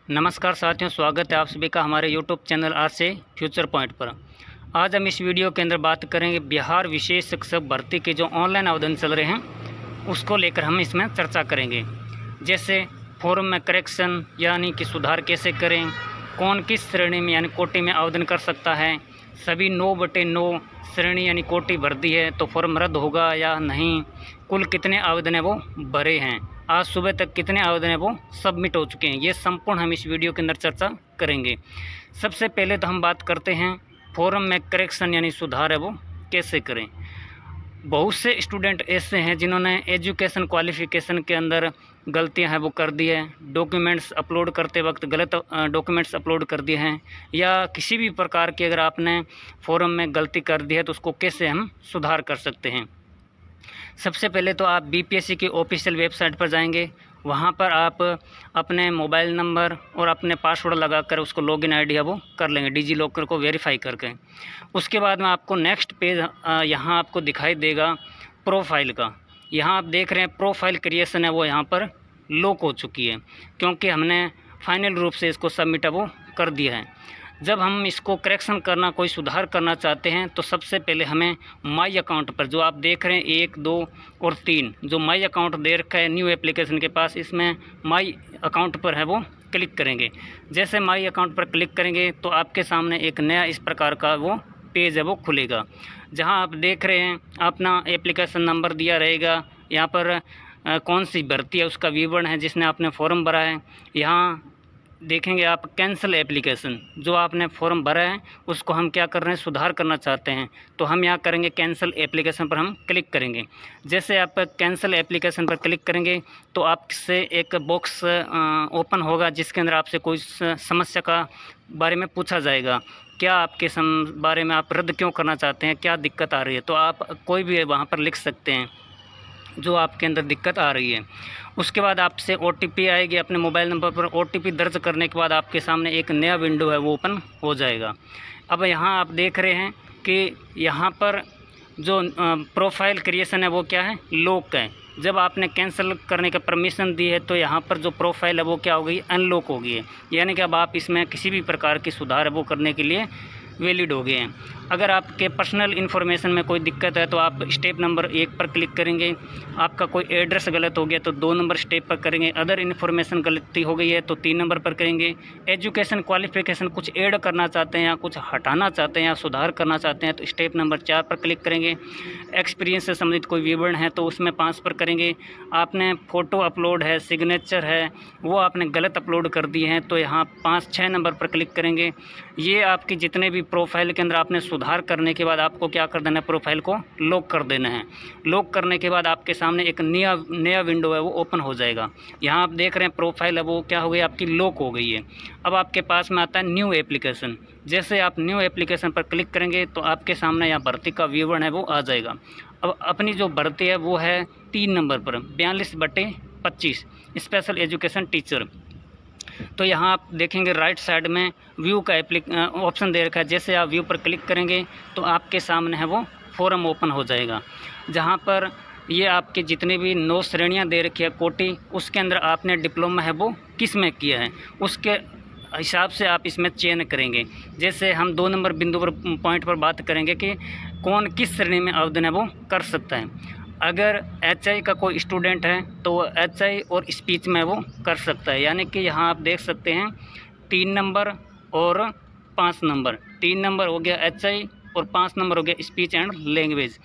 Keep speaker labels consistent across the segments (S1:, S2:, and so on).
S1: नमस्कार साथियों, स्वागत है आप सभी का हमारे यूट्यूब चैनल आज से फ्यूचर पॉइंट पर। आज हम इस वीडियो के अंदर बात करेंगे बिहार विशेष शिक्षक भर्ती के जो ऑनलाइन आवेदन चल रहे हैं उसको लेकर हम इसमें चर्चा करेंगे। जैसे फॉर्म में करेक्शन यानी कि सुधार कैसे करें, कौन किस श्रेणी में यानी कोटि में आवेदन कर सकता है, सभी 9/9 श्रेणी यानी कोटि भर दी है तो फॉर्म रद्द होगा या नहीं, कुल कितने आवेदन है वो भरे हैं, आज सुबह तक कितने आवेदन है वो सबमिट हो चुके हैं, ये संपूर्ण हम इस वीडियो के अंदर चर्चा करेंगे। सबसे पहले तो हम बात करते हैं फॉर्म में करेक्शन यानी सुधार है वो कैसे करें। बहुत से स्टूडेंट ऐसे हैं जिन्होंने एजुकेशन क्वालिफ़िकेशन के अंदर गलतियां हैं वो कर दी है, डॉक्यूमेंट्स अपलोड करते वक्त गलत डॉक्यूमेंट्स अपलोड कर दिए हैं, या किसी भी प्रकार की अगर आपने फॉर्म में गलती कर दी है तो उसको कैसे हम सुधार कर सकते हैं। सबसे पहले तो आप बीपीएससी की ऑफिशियल वेबसाइट पर जाएंगे, वहाँ पर आप अपने मोबाइल नंबर और अपने पासवर्ड लगाकर उसको लॉगिन आईडी है वो कर लेंगे, डिजी लॉकर को वेरीफाई करके। उसके बाद में आपको नेक्स्ट पेज यहाँ आपको दिखाई देगा प्रोफाइल का। यहाँ आप देख रहे हैं प्रोफाइल क्रिएशन है वो यहाँ पर लॉक हो चुकी है क्योंकि हमने फाइनल रूप से इसको सबमिट है वो कर दिया है। जब हम इसको करेक्शन करना, कोई सुधार करना चाहते हैं तो सबसे पहले हमें माई अकाउंट पर जो आप देख रहे हैं 1, 2 और 3 जो माई अकाउंट दे रखा है न्यू एप्लीकेशन के पास, इसमें माई अकाउंट पर है वो क्लिक करेंगे। जैसे माई अकाउंट पर क्लिक करेंगे तो आपके सामने एक नया इस प्रकार का वो पेज है वो खुलेगा, जहां आप देख रहे हैं अपना एप्लीकेशन नंबर दिया रहेगा, यहाँ पर कौन सी भर्ती है उसका विवरण है जिसने आपने फॉर्म भरा है। यहाँ देखेंगे आप कैंसिल एप्लीकेशन, जो आपने फॉर्म भरा है उसको हम क्या कर रहे हैं, सुधार करना चाहते हैं तो हम यहाँ करेंगे कैंसिल एप्लीकेशन पर हम क्लिक करेंगे। जैसे आप कैंसिल एप्लीकेशन पर क्लिक करेंगे तो आपसे एक बॉक्स ओपन होगा जिसके अंदर आपसे कोई समस्या का बारे में पूछा जाएगा, क्या आपके बारे में आप रद्द क्यों करना चाहते हैं, क्या दिक्कत आ रही है, तो आप कोई भी वहाँ पर लिख सकते हैं जो आपके अंदर दिक्कत आ रही है। उसके बाद आपसे OTP आएगी, अपने मोबाइल नंबर पर OTP दर्ज करने के बाद आपके सामने एक नया विंडो है वो ओपन हो जाएगा। अब यहाँ आप देख रहे हैं कि यहाँ पर जो प्रोफाइल क्रिएशन है वो क्या है, लॉक है। जब आपने कैंसिल करने का परमिशन दी है तो यहाँ पर जो प्रोफाइल है वो क्या हो गई, अनलॉक हो गई है, यानी कि अब आप इसमें किसी भी प्रकार की सुधार है वो करने के लिए वैलिड हो गए हैं। अगर आपके पर्सनल इन्फॉर्मेशन में कोई दिक्कत है तो आप स्टेप नंबर 1 पर क्लिक करेंगे, आपका कोई एड्रेस गलत हो गया तो 2 नंबर स्टेप पर करेंगे, अदर इन्फॉर्मेशन गलती हो गई है तो 3 नंबर पर करेंगे, एजुकेशन क्वालिफिकेशन कुछ ऐड करना चाहते हैं या कुछ हटाना चाहते हैं या सुधार करना चाहते हैं तो स्टेप नंबर 4 पर क्लिक करेंगे, एक्सपीरियंस से संबंधित कोई विवरण है तो उसमें 5 पर करेंगे, आपने फ़ोटो अपलोड है, सिग्नेचर है वो आपने गलत अपलोड कर दिए हैं तो यहाँ 5-6 नंबर पर क्लिक करेंगे। ये आपकी जितने भी प्रोफाइल के अंदर आपने सुधार करने के बाद आपको क्या कर देना है, प्रोफाइल को लॉक कर देना है। लॉक करने के बाद आपके सामने एक नया विंडो है वो ओपन हो जाएगा। यहाँ आप देख रहे हैं प्रोफाइल है वो क्या हो गई, आपकी लॉक हो गई है। अब आपके पास में आता है न्यू एप्लीकेशन। जैसे आप न्यू एप्लीकेशन पर क्लिक करेंगे तो आपके सामने यहाँ भर्ती का विवरण है वो आ जाएगा। अब अपनी जो भर्ती है वो है 3 नंबर पर 42/25 स्पेशल एजुकेशन टीचर। तो यहाँ आप देखेंगे राइट साइड में व्यू का ऑप्शन दे रखा है। जैसे आप व्यू पर क्लिक करेंगे तो आपके सामने है वो फॉर्म ओपन हो जाएगा, जहाँ पर ये आपके जितने भी 9 श्रेणियाँ दे रखी है कोटि, उसके अंदर आपने डिप्लोमा है वो किस में किया है उसके हिसाब से आप इसमें चयन करेंगे। जैसे हम 2 नंबर बिंदु पर पॉइंट पर बात करेंगे कि कौन किस श्रेणी में आवेदन है वो कर सकता है। अगर HI का कोई स्टूडेंट है तो वो HI और स्पीच में वो कर सकता है, यानी कि यहाँ आप देख सकते हैं 3 नंबर और 5 नंबर, 3 नंबर हो गया HI और 5 नंबर हो गया स्पीच एंड लैंग्वेज।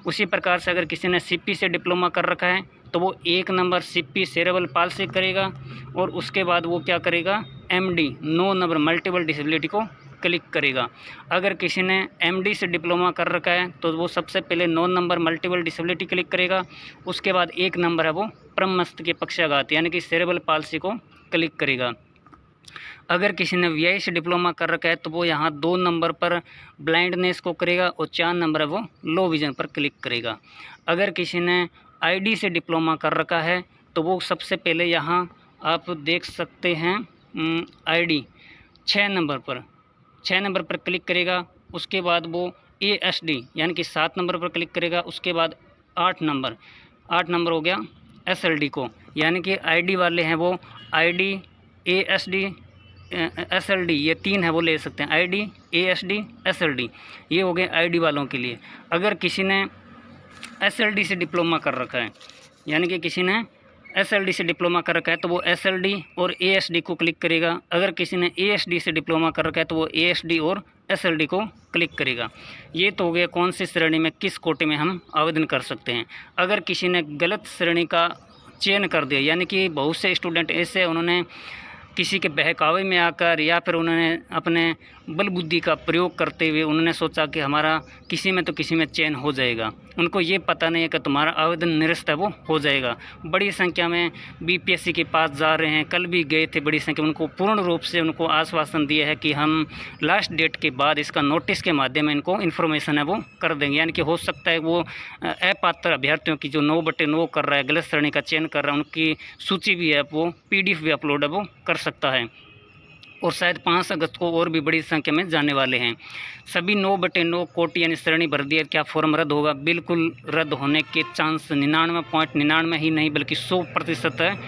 S1: उसी प्रकार से अगर किसी ने CP से डिप्लोमा कर रखा है तो वो 1 नंबर CP सेरेब्रल पाल्सी करेगा और उसके बाद वो क्या करेगा, MD 9 नंबर मल्टीपल डिसेबिलिटी को क्लिक करेगा। अगर किसी ने MD से डिप्लोमा कर रखा है तो वो सबसे पहले 9 नंबर मल्टीपल डिसेबिलिटी क्लिक करेगा, उसके बाद 1 नंबर है वो परम मस्तिष्क पक्षाघात यानी कि सेरेब्रल पाल्सी को क्लिक करेगा। अगर किसी ने VI से डिप्लोमा कर रखा है तो वो यहाँ 2 नंबर पर ब्लाइंडनेस को करेगा और 4 नंबर है वो लो विजन पर क्लिक करेगा। अगर किसी ने ID से डिप्लोमा कर रखा है तो वो सबसे पहले यहाँ आप देख सकते हैं ID 6 नंबर पर क्लिक करेगा, उसके बाद वो ASD यानी कि 7 नंबर पर क्लिक करेगा, उसके बाद 8 नंबर हो गया SLD को, यानी कि ID वाले हैं वो ID ASD SLD, ये 3 है वो ले सकते हैं। ID, ASD, SLD, ये हो गए ID वालों के लिए। अगर किसी ने SLD से डिप्लोमा कर रखा है, यानी कि किसी ने SLD से डिप्लोमा कर रखा है तो वो SLD और ASD को क्लिक करेगा। अगर किसी ने ASD से डिप्लोमा कर रखा है तो वो ASD और SLD को क्लिक करेगा। ये तो हो गया कौन सी श्रेणी में, किस कोटे में हम आवेदन कर सकते हैं। अगर किसी ने गलत श्रेणी का चयन कर दिया, यानी कि बहुत से स्टूडेंट ऐसे उन्होंने किसी के बहकावे में आकर या फिर उन्होंने अपने बल बुद्धि का प्रयोग करते हुए उन्होंने सोचा कि हमारा किसी में तो किसी में चयन हो जाएगा। उनको ये पता नहीं है कि तुम्हारा आवेदन निरस्त है वो हो जाएगा। बड़ी संख्या में BPSC के पास जा रहे हैं, कल भी गए थे बड़ी संख्या। उनको पूर्ण रूप से उनको आश्वासन दिया है कि हम लास्ट डेट के बाद इसका नोटिस के माध्यम में इनको इन्फॉर्मेशन है वो कर देंगे। यानी कि हो सकता है वो अपात्र अभ्यर्थियों की जो 9/9 कर रहा है, गलत श्रेणी का चयन कर रहा है, उनकी सूची भी है वो PDF भी अपलोड है वो कर सकता है। और शायद 5 अगस्त को और भी बड़ी संख्या में जाने वाले हैं। सभी 9/9 कोटि यानी श्रेणी भर दिया, क्या फॉर्म रद्द होगा? बिल्कुल रद्द होने के चांस 99.99 ही नहीं बल्कि 100%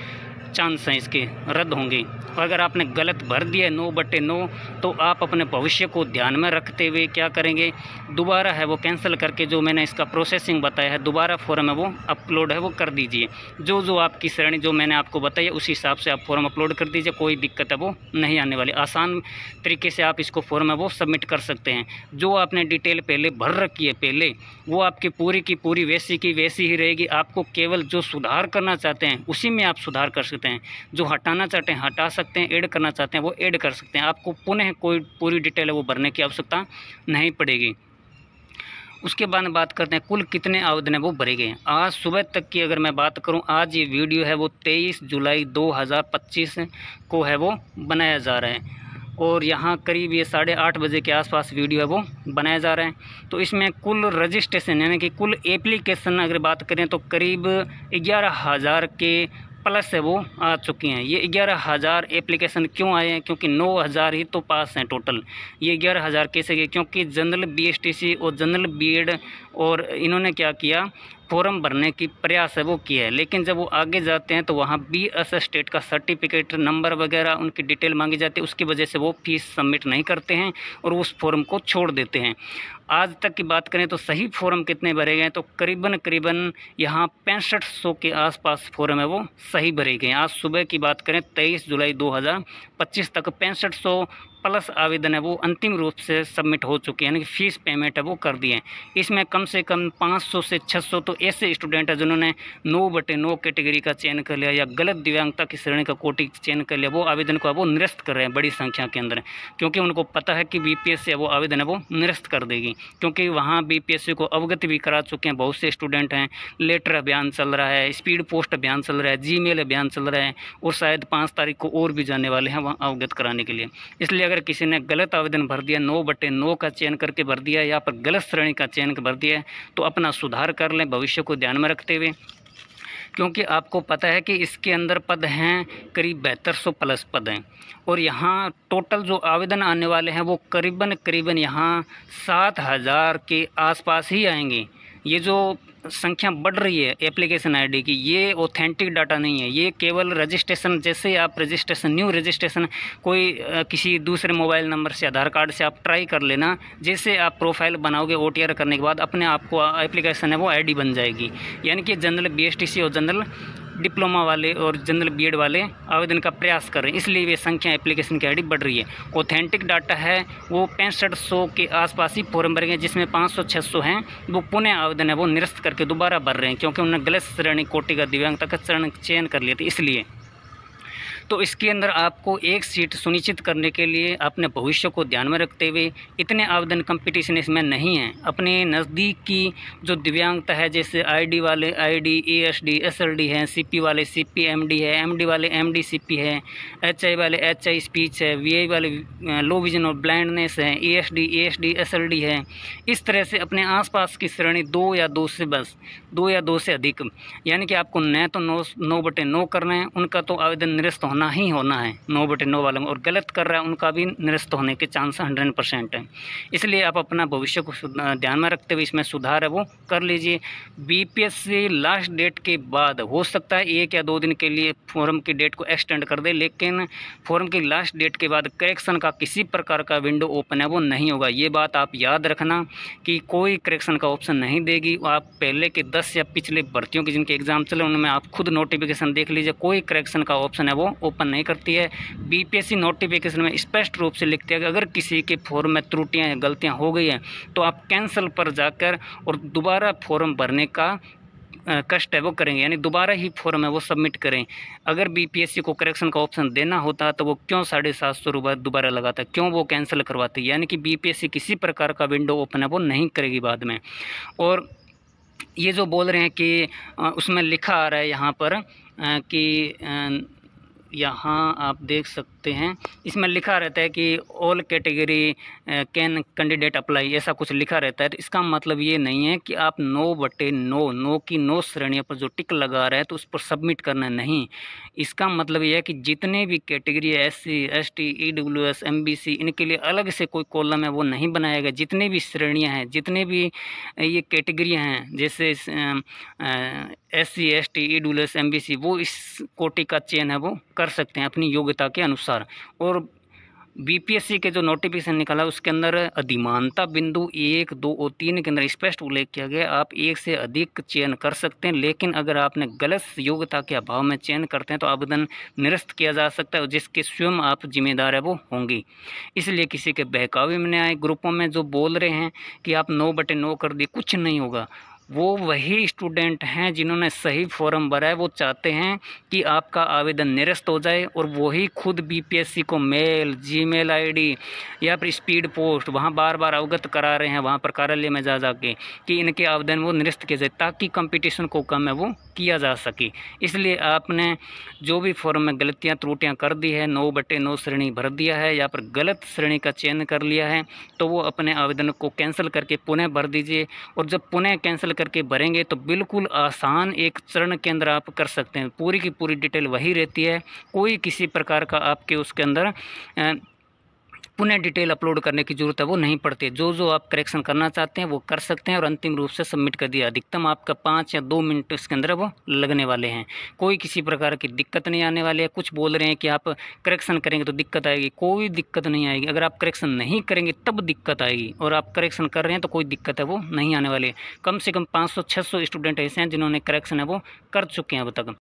S1: चांस हैं इसके रद्द होंगे। और अगर आपने गलत भर दिया है 9/9 तो आप अपने भविष्य को ध्यान में रखते हुए क्या करेंगे, दोबारा है वो कैंसिल करके जो मैंने इसका प्रोसेसिंग बताया है, दोबारा फॉर्म है वो अपलोड है वो कर दीजिए। जो आपकी श्रेणी जो मैंने आपको बताई है उसी हिसाब से आप फॉर्म अपलोड कर दीजिए, कोई दिक्कत है वो नहीं आने वाली। आसान तरीके से आप इसको फॉर्म है वो सबमिट कर सकते हैं। जो आपने डिटेल पहले भर रखी है पहले, वो आपकी पूरी की पूरी वैसी की वैसी ही रहेगी। आपको केवल जो सुधार करना चाहते हैं उसी में आप सुधार कर सकते हैं, जो हटाना चाहते हैं हटा सकते हैं, ऐड करना चाहते हैं वो ऐड कर सकते हैं। आपको पुनः कोई पूरी डिटेल है वो भरने की आवश्यकता नहीं पड़ेगी। उसके बाद बात करते हैं कुल कितने आवेदन है वो भरे गए हैं। आज सुबह तक की अगर मैं बात करूं, आज ये वीडियो है वो 23 जुलाई 2025 को है वो बनाया जा रहा है और यहाँ करीब ये 8:30 बजे के आसपास वीडियो है वो बनाया जा रहा है। तो इसमें कुल रजिस्ट्रेशन यानी कि कुल एप्लीकेशन अगर बात करें तो करीब 11,000 के प्लस है वो आ चुकी हैं। ये 11,000 एप्लीकेशन क्यों आए हैं? क्योंकि 9,000 ही तो पास हैं टोटल। ये 11,000 कैसे गए? क्योंकि जनरल BSTC और जनरल B.Ed और इन्होंने क्या किया, फॉर्म भरने की प्रयास है वो किया है, लेकिन जब वो आगे जाते हैं तो वहाँ BS स्टेट का सर्टिफिकेट नंबर वगैरह उनकी डिटेल मांगी जाती है, उसकी वजह से वो फीस सबमिट नहीं करते हैं और उस फॉर्म को छोड़ देते हैं। आज तक की बात करें तो सही फॉर्म कितने भरे गए हैं तो करीबन यहाँ 6500 के आसपास फॉर्म है वो सही भरे गए हैं। आज सुबह की बात करें 23 जुलाई 2025 तक 6500 प्लस आवेदन है वो अंतिम रूप से सबमिट हो चुके हैं, यानी कि फ़ीस पेमेंट है वो कर दिए हैं। इसमें कम से कम 500 से 600 तो ऐसे स्टूडेंट हैं जिन्होंने 9/9 कैटेगरी का चयन कर लिया या गलत दिव्यांगता की श्रेणी का कोटि चयन कर लिया, वो आवेदन को वो निरस्त कर रहे हैं बड़ी संख्या के अंदर, क्योंकि उनको पता है कि BPSC वो आवेदन है वो निरस्त कर देगी। क्योंकि वहाँ BPSC को अवगत भी करा चुके हैं बहुत से स्टूडेंट हैं। लेटर अभियान चल रहा है, स्पीड पोस्ट अभियान चल रहा है, Gmail अभियान चल रहा है और शायद 5 तारीख को और भी जाने वाले हैं वहाँ अवगत कराने के लिए। इसलिए अगर किसी ने गलत आवेदन भर दिया, 9/9 का चयन करके भर दिया या फिर गलत श्रेणी का चयन भर दिया है तो अपना सुधार कर लें भविष्य को ध्यान में रखते हुए, क्योंकि आपको पता है कि इसके अंदर पद हैं करीब 7200 प्लस पद हैं और यहाँ टोटल जो आवेदन आने वाले हैं वो करीबन यहाँ 7,000 के आसपास ही आएंगे। ये जो संख्या बढ़ रही है एप्लीकेशन ID की, ये ऑथेंटिक डाटा नहीं है, ये केवल रजिस्ट्रेशन, जैसे आप रजिस्ट्रेशन न्यू रजिस्ट्रेशन कोई किसी दूसरे मोबाइल नंबर से आधार कार्ड से आप ट्राई कर लेना, जैसे आप प्रोफाइल बनाओगे OTR करने के बाद अपने आप को एप्लीकेशन है वो ID बन जाएगी। यानी कि जनरल BSTC और जनरल डिप्लोमा वाले और जनरल B.Ed वाले आवेदन का प्रयास कर रहे हैं, इसलिए वे संख्या एप्लीकेशन की ID बढ़ रही है। ऑथेंटिक डाटा है वो 6500 के आसपास ही फॉर्म भर गए, जिसमें 500-600 हैं वो पुनः आवेदन है वो निरस्त करके दोबारा भर रहे हैं, क्योंकि उन्होंने गलत श्रेणी कोटि का दिव्यांगता का चयन कर लिया था इसलिए। तो इसके अंदर आपको एक सीट सुनिश्चित करने के लिए अपने भविष्य को ध्यान में रखते हुए इतने आवेदन कंपटीशन इसमें नहीं है। अपने नज़दीक की जो दिव्यांगता है, जैसे ID वाले ID, ASD, SLD हैं, CP वाले CP MD है, MD वाले MD CP है, HI वाले HI स्पीच है, VI वाले लो विजन और ब्लाइंडनेस है, ASD SLD है। इस तरह से अपने आसपास की श्रेणी 2 या 2 से बस 2 या 2 से अधिक, यानी कि आपको न तो 9/9 करना है, उनका तो आवेदन निरस्त निरस्त होना ही होना है 9/9 वालों में, और गलत कर रहा है उनका भी निरस्त होने के चांस 100% है। इसलिए आप अपना भविष्य को ध्यान में रखते हुए इसमें सुधार है वो कर लीजिए। बीपीएससी लास्ट डेट के बाद हो सकता है 1 या 2 दिन के लिए फॉर्म की डेट को एक्सटेंड कर दे, लेकिन फॉर्म की लास्ट डेट के बाद करेक्शन का किसी प्रकार का विंडो ओपन है वो नहीं होगा। ये बात आप याद रखना कि कोई करेक्शन का ऑप्शन नहीं देगी। आप पहले के 10 या पिछले भर्तियों के जिनके एग्जाम चले उनमें आप खुद नोटिफिकेशन देख लीजिए, कोई करेक्शन का ऑप्शन है वो ओपन नहीं करती है। बीपीएससी नोटिफिकेशन में स्पष्ट रूप से लिखते हैं कि अगर किसी के फॉर्म में त्रुटियां या गलतियां हो गई हैं तो आप कैंसिल पर जाकर और दोबारा फॉर्म भरने का कष्ट है वो करेंगे, यानी दोबारा ही फॉर्म है वो सबमिट करें। अगर बीपीएससी को करेक्शन का ऑप्शन देना होता तो वो क्यों 750 रुपये दोबारा लगाता, क्यों वो कैंसिल करवाते। यानी कि बीपीएससी किसी प्रकार का विंडो ओपन है वो नहीं करेगी बाद में। और ये जो बोल रहे हैं कि उसमें लिखा आ रहा है यहाँ पर कि यहाँ आप देख सकते हैं इसमें लिखा रहता है कि all category can candidate apply, ऐसा कुछ लिखा रहता है। तो इसका मतलब ये नहीं है कि आप 9/9 की 9 श्रेणियों पर जो टिक लगा रहे हैं तो उस पर सबमिट करना नहीं। इसका मतलब ये है कि जितने भी category SC ST EWS MBC इनके लिए अलग से कोई कॉलम है वो नहीं बनाया गया। जितने भी श्रेणियाँ हैं, जितने भी ये कैटेगरियाँ हैं, जैसे SC ST EWS MBC, वो इस कोटि का चयन है वो कर सकते हैं अपनी योग्यता के अनुसार। और बीपीएससी के जो नोटिफिकेशन निकाला उसके अंदर अधिमानता बिंदु 1, 2 और 3 के अंदर स्पष्ट उल्लेख किया गया आप 1 से अधिक चयन कर सकते हैं, लेकिन अगर आपने गलत योग्यता के अभाव में चयन करते हैं तो आवेदन निरस्त किया जा सकता है और जिसके स्वयं आप जिम्मेदार है वो होंगी। इसलिए किसी के बहकावे में न आए। ग्रुपों में जो बोल रहे हैं कि आप 9/9 कर दिए, कुछ नहीं होगा। वो वही स्टूडेंट हैं जिन्होंने सही फॉर्म भरा है, वो चाहते हैं कि आपका आवेदन निरस्त हो जाए और वही खुद बीपीएससी को मेल, जीमेल आईडी या फिर स्पीड पोस्ट वहाँ बार बार अवगत करा रहे हैं, वहाँ पर कार्यालय में जा के कि इनके आवेदन वो निरस्त किए जाए ताकि कंपटीशन को कम है वो किया जा सके। इसलिए आपने जो भी फॉर्म में गलतियाँ त्रुटियाँ कर दी है, 9/9 श्रेणी भर दिया है या फिर गलत श्रेणी का चयन कर लिया है, तो वो अपने आवेदन को कैंसिल करके पुनः भर दीजिए। और जब पुनः कैंसिल करके भरेंगे तो बिल्कुल आसान एक चरण के अंदर आप कर सकते हैं। पूरी की पूरी डिटेल वही रहती है, कोई किसी प्रकार का आपके उसके अंदर पुनः डिटेल अपलोड करने की ज़रूरत है वो नहीं पड़ती। जो आप करेक्शन करना चाहते हैं वो कर सकते हैं और अंतिम रूप से सबमिट कर दिया। अधिकतम आपका 5 या 2 मिनट इसके अंदर वो लगने वाले हैं। कोई किसी प्रकार की दिक्कत नहीं आने वाली है। कुछ बोल रहे हैं कि आप करेक्शन करेंगे तो दिक्कत आएगी, कोई दिक्कत नहीं आएगी। अगर आप करेक्शन नहीं करेंगे तब दिक्कत आएगी, और आप करेक्शन कर रहे हैं तो कोई दिक्कत है वो नहीं आने वाली है। कम से कम 500-600 स्टूडेंट ऐसे हैं जिन्होंने करेक्शन है वो कर चुके हैं अब तक।